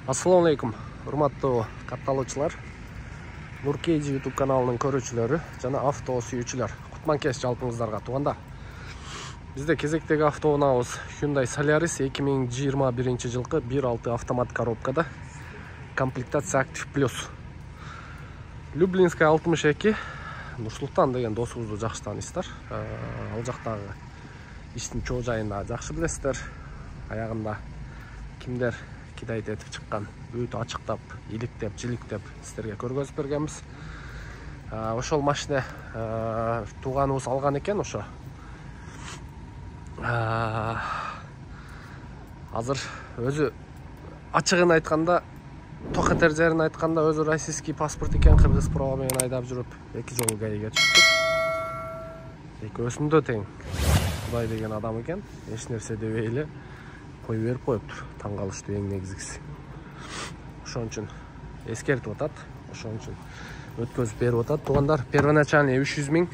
Assalamu alaikum, урматтуу катталуучулар. Nurkeyji YouTube kanalının көрүүчүлөрү жана авто сүйүүчүлөр. Кутман кеш жалпыңыздарга туугандар. Бизде кезектеги автоунаабыз Hyundai Solaris 2021 жылкы 1.6 автомат коробкада. Комплектация Active Plus. Люблинская 62. Нурсултан деген досубузду жакшы тааныйсыздар. Ал жактагы иштин чоо жайында жакшы билесиздер. Аягында кимдер кидайт этип чыккан, өтө ачыктап, иликтеп, жиликтеп сиздерге көргөзүп бергенбиз. Ошол машина тууганыбыз алган экен, ошо. Азыр өзү ачыгын айтканда, токетер жерин айтканда өзү российский паспорт экен, кыргыз права менен айдап жүрүп, 2 жолу гаиге чыктык. Экөөсүндө тең Кудай деген адам экен, эч нерсе дебей эле кой берип коюптур. Таң калыштуу эң негизгиси. Ошон үчүн эскертип атат. Ошон үчүн өткөзүп берип атат. Туугандар, первоначальный 300 000,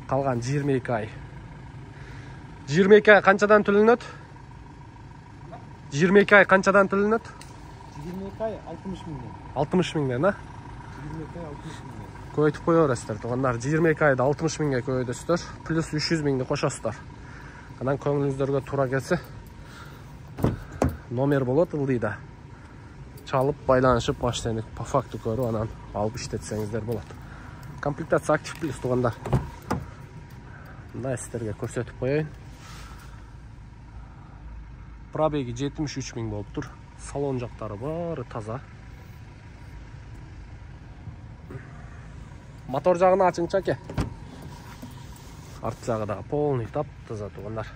калган 22 ай. 22 ай канчадан төлөнөт? 22 ай канчадан төлөнөт? 22 ай 60 000. 60 000ден, а? 22 ай 60 000. Көйтүп кое бересиздер, туугандар. 22 айда 60 000ге көйдөсүздөр, плюс 300 000ди кошосуздар. Анан көңүлүңүздөргө туура келсе, номер болот ылдыйда. Чалып, байланышып, машинени по факту көрүп, анан алып иштетсеңиздер болот. Комплектация Active Plus, туугандар. Мына сиздерге көрсөтүп коеюн. Пробеги 73 000 болуптур. Салон жактары баары таза. Мотор жагына ачыңчы аке. Арт жагы дагы полный тап-таза, туугандар.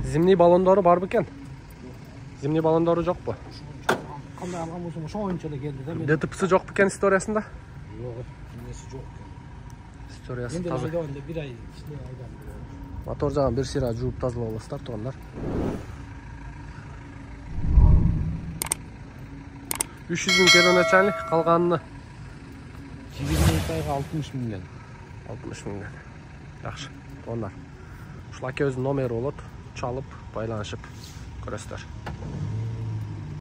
Зимний баллондору бар бекен? Зимний баллондору жокпу? Кандай алган болсоң ошончо эле келди да. ДТП'сы жок бекен историясында? Жок, эмеси жок. Историясы Енді таза. айдаганда 1 ай ичинде айдам. Мотор жагын бир сыйра жууп тазалап аласыздар, туугандар. 300 000 первоначальный, калганын 22 айга 60 000. 60 000. Жакшы, туугандар. Ушул акебиздин номери болот. Чалып, байланышып көрөсүздөр.